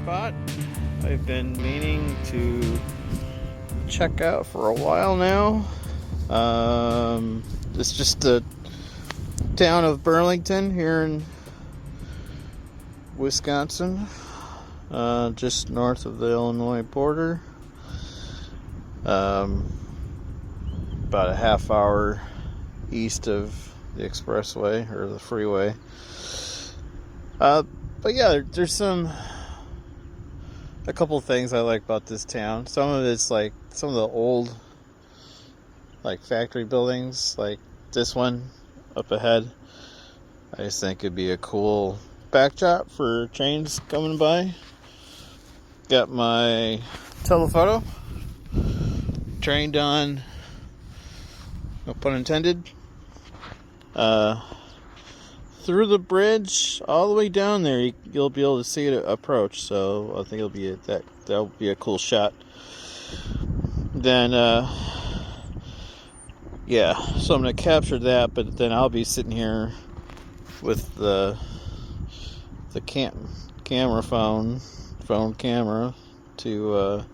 spot I've been meaning to check out for a while now. It's just the town of Burlington here in Wisconsin, just north of the Illinois border. About a half hour east of the expressway or the freeway. But yeah, there's a couple of things I like about this town. Some of it's like some of the old like factory buildings, like this one up ahead. I just think it'd be a cool backdrop for trains coming by. Got my telephoto trained on, no pun intended, through the bridge all the way down there. You'll be able to see it approach, so I think that'll be a cool shot. Then yeah, so I'm gonna capture that, but then I'll be sitting here with the phone camera to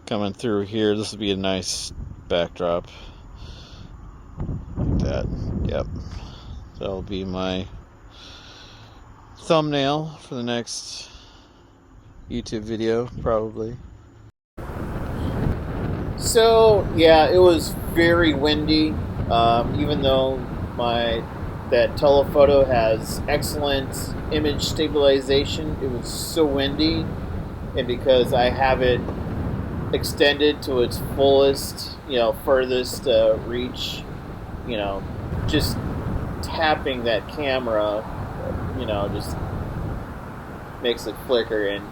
coming through here. This will be a nice backdrop like that. Yep, that'll be my thumbnail for the next YouTube video, probably. So yeah, it was very windy. Even though that telephoto has excellent image stabilization, it was so windy, and because I have it extended to its fullest, furthest reach, just tapping that camera, just makes it flicker, and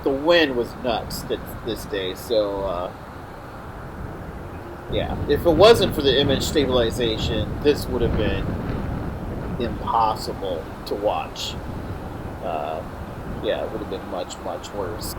the wind was nuts this day. So yeah, if it wasn't for the image stabilization, this would have been impossible to watch. Yeah, it would have been much, much worse.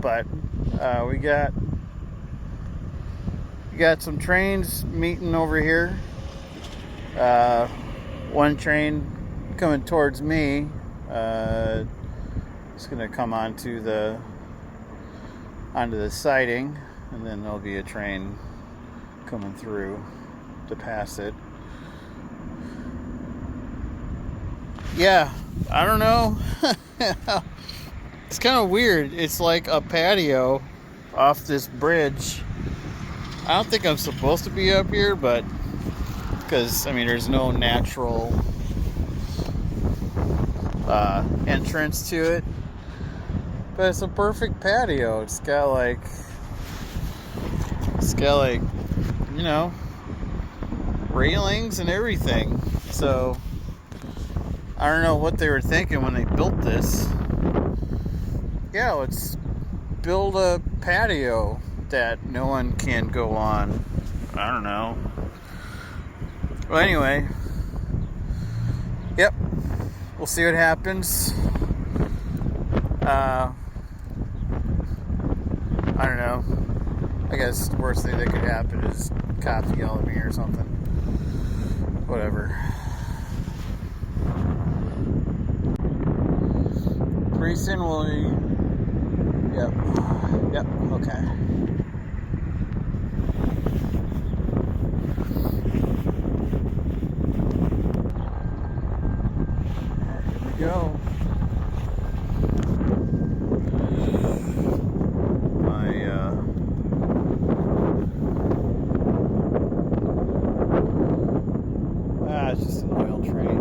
But we got some trains meeting over here. One train coming towards me. It's gonna come onto the siding, and then there'll be a train coming through to pass it. Yeah, I don't know. It's kind of weird. It's like a patio off this bridge. I don't think I'm supposed to be up here, but because there's no natural entrance to it. But it's a perfect patio. It's got like railings and everything. So I don't know what they were thinking when they built this. Yeah, let's build a patio that no one can go on. I don't know. Well, anyway, yep, we'll see what happens. I don't know. I guess the worst thing that could happen is cops yell at me or something. Whatever. Pretty soon we'll be... Yep, okay. Here we go. It's just an oil train.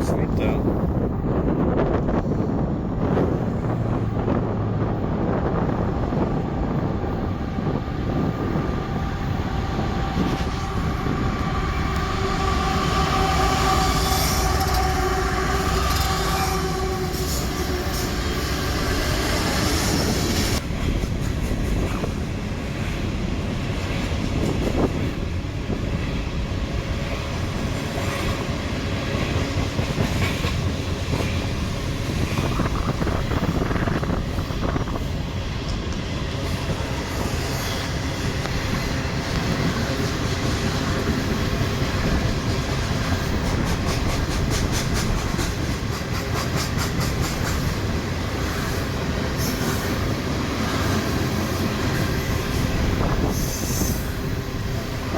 Sweet though.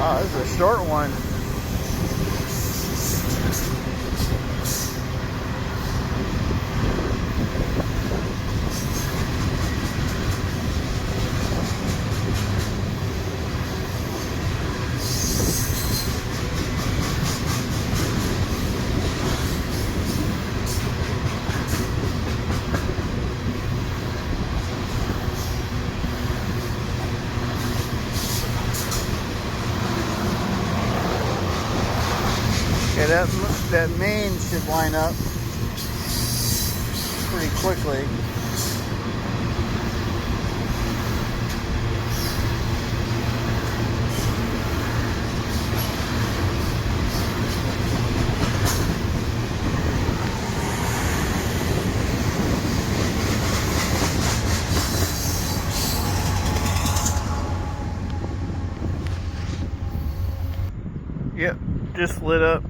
Oh, this is a short one. Okay, that main should line up pretty quickly. Yep, just lit up.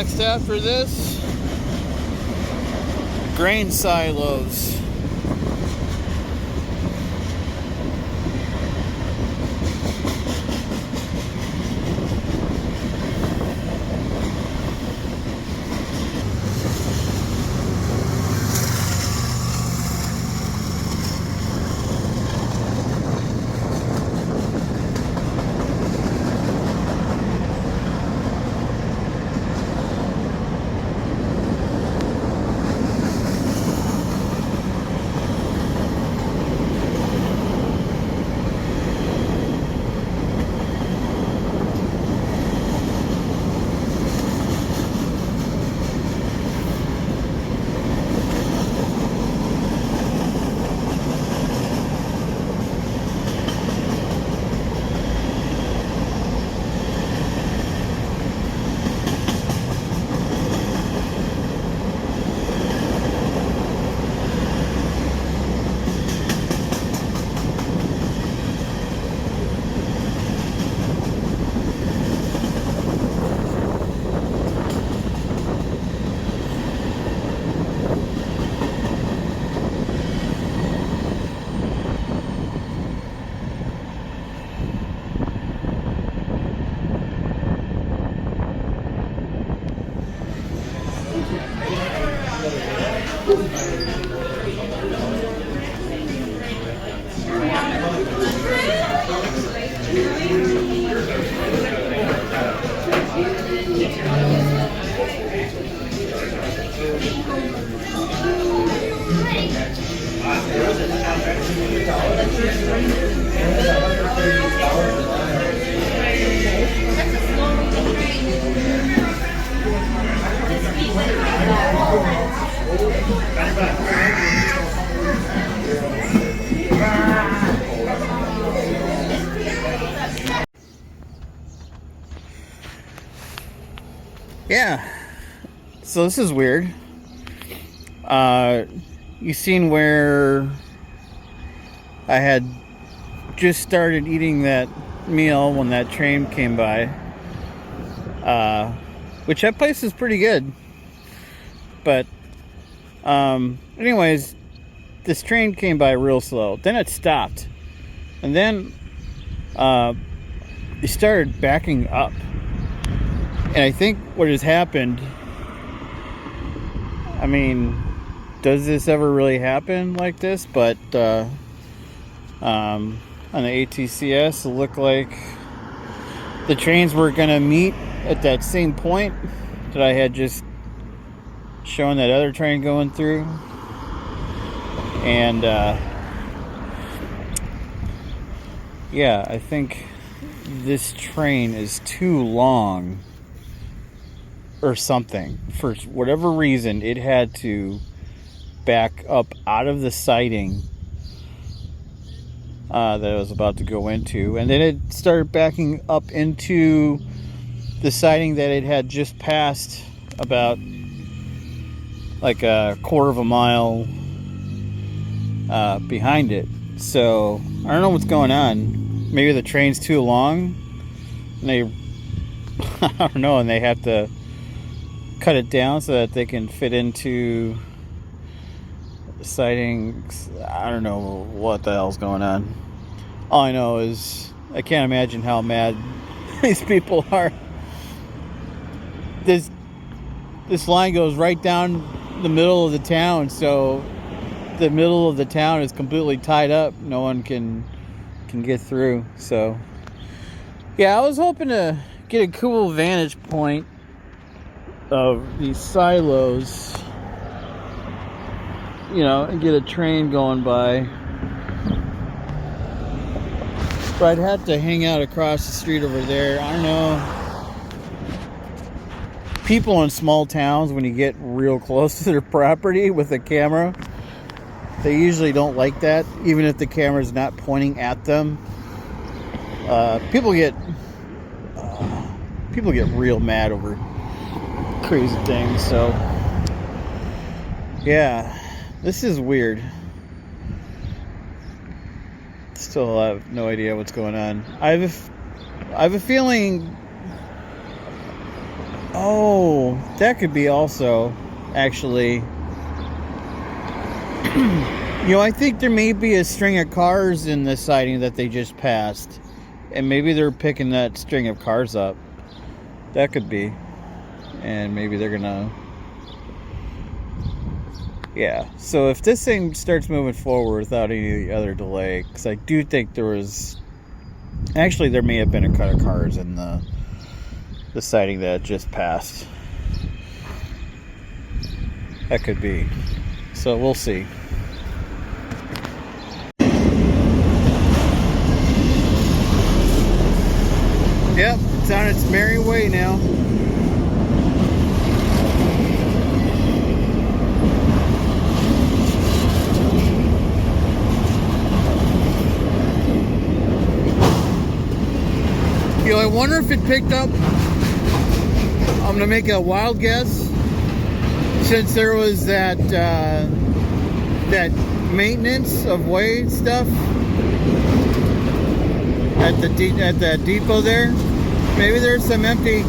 next after this? Grain silos. Yeah, so this is weird. You seen where I had just started eating that meal when that train came by, which that place is pretty good. But anyways, this train came by real slow. Then it stopped, and then it started backing up. And I think what has happened, I mean, does this ever really happen like this? But on the ATCS, it looked like the trains were going to meet at that same point that I had just shown that other train going through. And yeah, I think this train is too long or something. For whatever reason, it had to back up out of the siding that I was about to go into, and then it started backing up into the siding that it had just passed about like a quarter of a mile behind it. So I don't know what's going on. Maybe the train's too long and they I don't know, and they have to cut it down so that they can fit into the sidings. I don't know what the hell's going on. All I know is I can't imagine how mad these people are. This line goes right down the middle of the town, so the middle of the town is completely tied up. No one can get through. So yeah, I was hoping to get a cool vantage point of these silos, you know, and get a train going by. But I'd have to hang out across the street over there. I don't know. People in small towns, when you get real close to their property with a camera, they usually don't like that, even if the camera's not pointing at them. People get real mad over crazy things. So yeah, this is weird. Still have no idea what's going on. I have a feeling Oh, that could be also, actually. I think there may be a string of cars in the siding that they just passed. And maybe they're picking that string of cars up. That could be. And maybe they're gonna... Yeah. So if this thing starts moving forward without any other delay, because I do think there was... Actually, there may have been a cut of cars in the siding that just passed. That could be. So we'll see. Yep, it's on its merry way now. I wonder if it picked up. I'm gonna make a wild guess. Since there was that maintenance of way stuff at the depot there, maybe there's some empty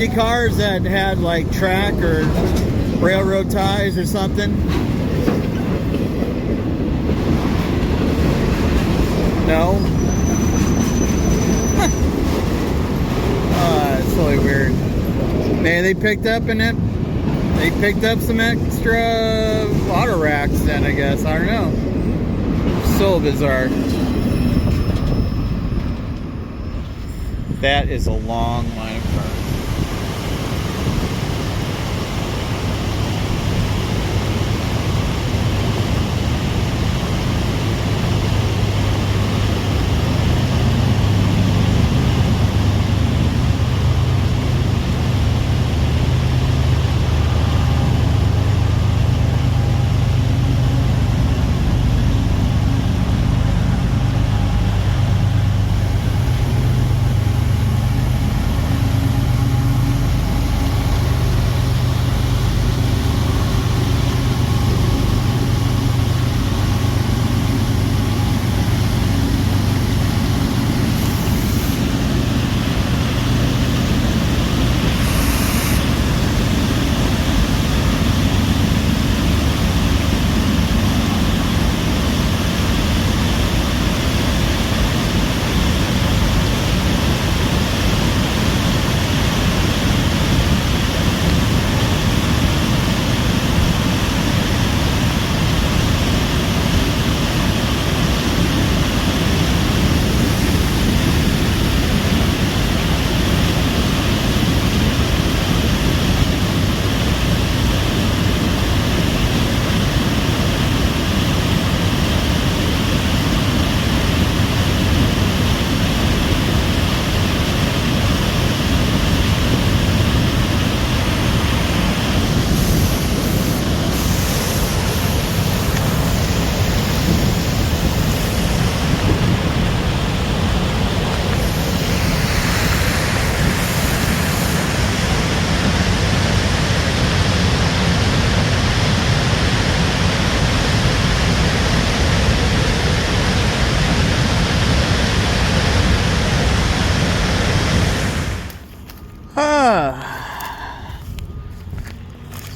cars that had like track or railroad ties or something. No. It's really weird. Maybe they picked up in it. They picked up some extra auto racks then, I guess. I don't know. So bizarre. That is a long line of cars.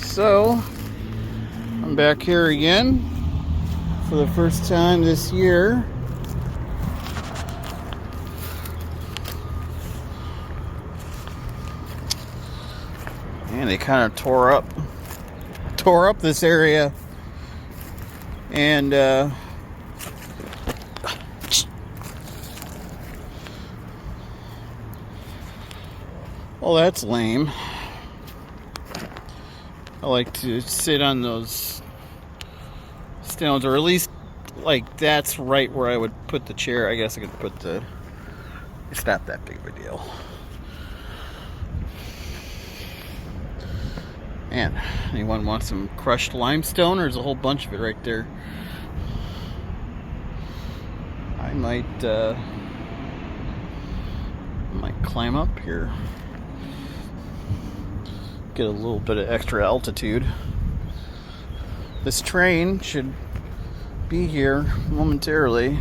So, I'm back here again for the first time this year. And they kind of tore up this area. And well, that's lame. I like to sit on those stones, or at least like that's right where I would put the chair. I guess I could put it's not that big of a deal. Man, anyone want some crushed limestone? There's a whole bunch of it right there. I might climb up here. Get a little bit of extra altitude. This train should be here momentarily.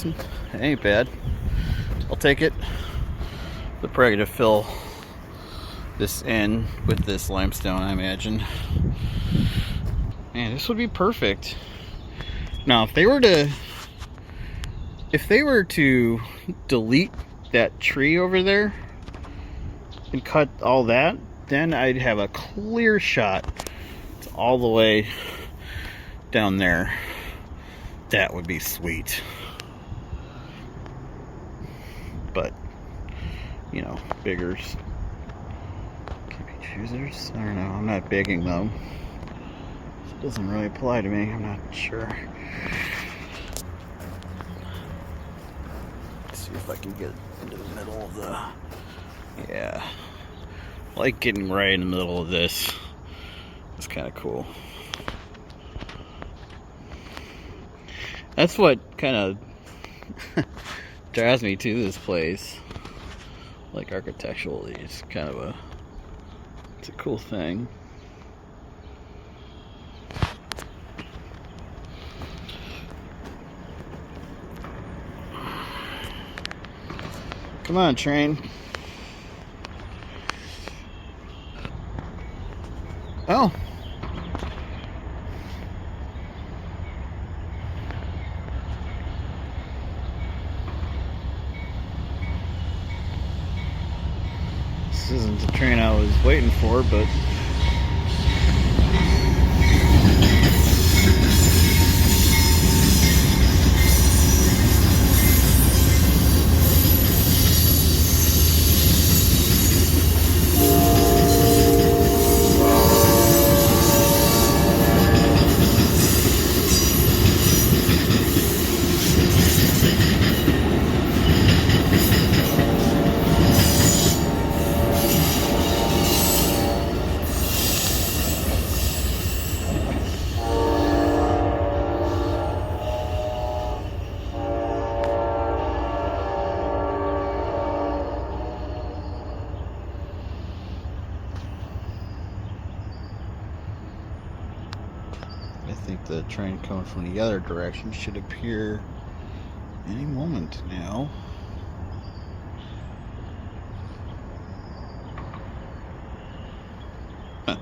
It ain't bad. I'll take it. They're probably gonna fill this in with this limestone, I imagine. Man, this would be perfect. Now, if they were to delete that tree over there and cut all that, then I'd have a clear shot all the way down there. That would be sweet. But, you know, biggers. Can't be choosers? I don't know. I'm not bigging them. It doesn't really apply to me. I'm not sure. Let's see if I can get into the middle of the... Yeah. I like getting right in the middle of this. It's kind of cool. That's what kind of drives me to this place. Like architecturally, it's kind of it's a cool thing. Come on, train. Oh. This isn't the train I was waiting for, but I think the train coming from the other direction should appear any moment now. Huh.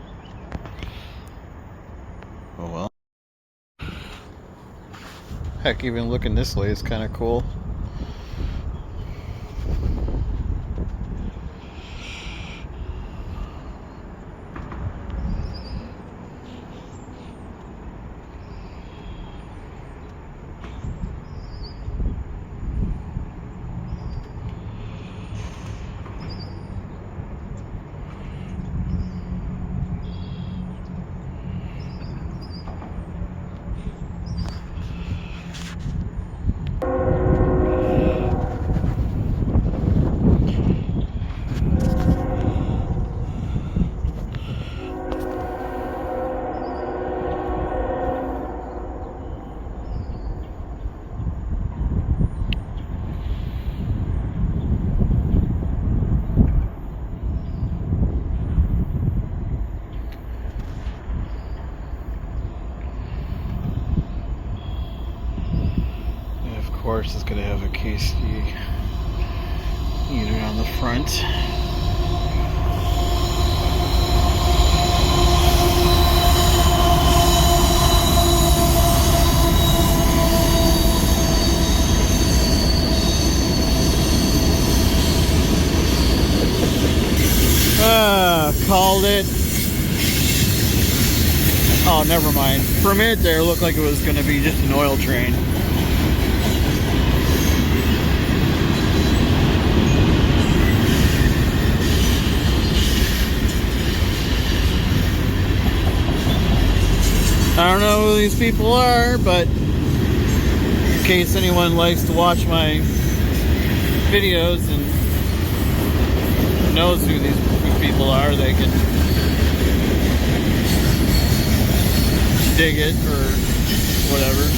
Oh well. Heck, even looking this way is kind of cool. Of course, it's going to have a KC unit on the front. Called it. Oh, never mind. For a minute there, it looked like it was going to be just an oil train. I don't know who these people are, but in case anyone likes to watch my videos and knows who these people are, they can dig it or whatever.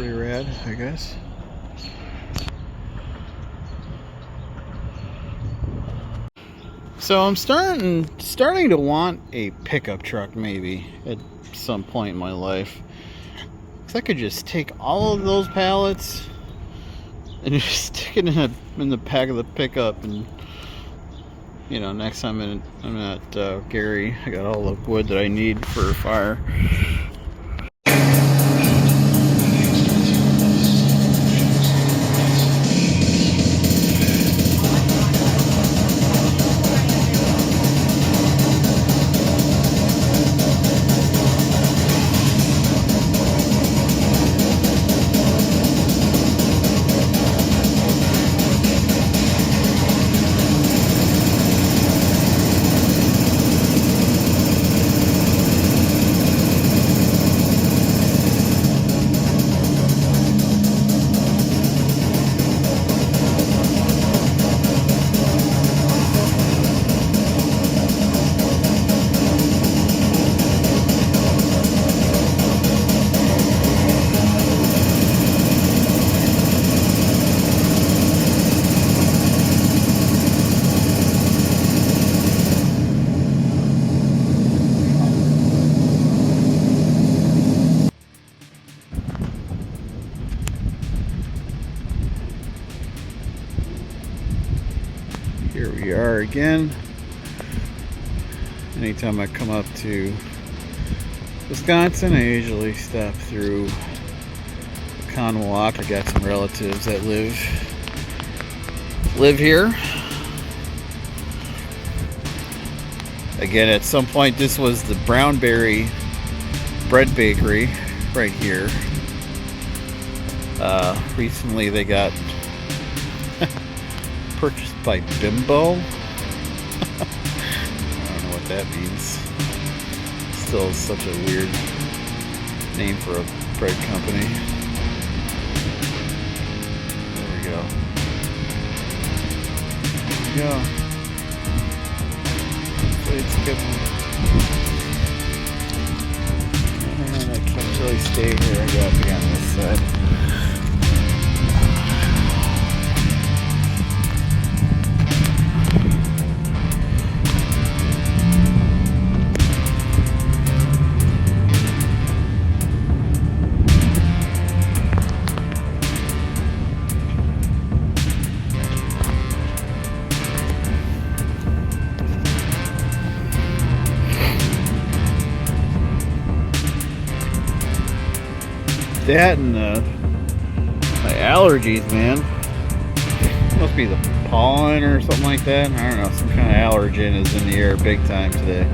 pretty rad, I guess. So I'm starting to want a pickup truck maybe at some point in my life. 'Cause I could just take all of those pallets and just stick it in the back of the pickup, and you know, next time I'm at Gary, I got all the wood that I need for a fire. Here we are again. Anytime I come up to Wisconsin, I usually stop through Conwalk. I got some relatives that live here. Again, at some point, this was the Brownberry Bread Bakery right here. Recently, they got purchased by Bimbo. I don't know what that means. Still such a weird name for a bread company. There we go. There we go. Hopefully it's a good one. And I can't really stay here. I gotta be on this side. That and my allergies, man. Must be the pollen or something like that. I don't know. Some kind of allergen is in the air big time today.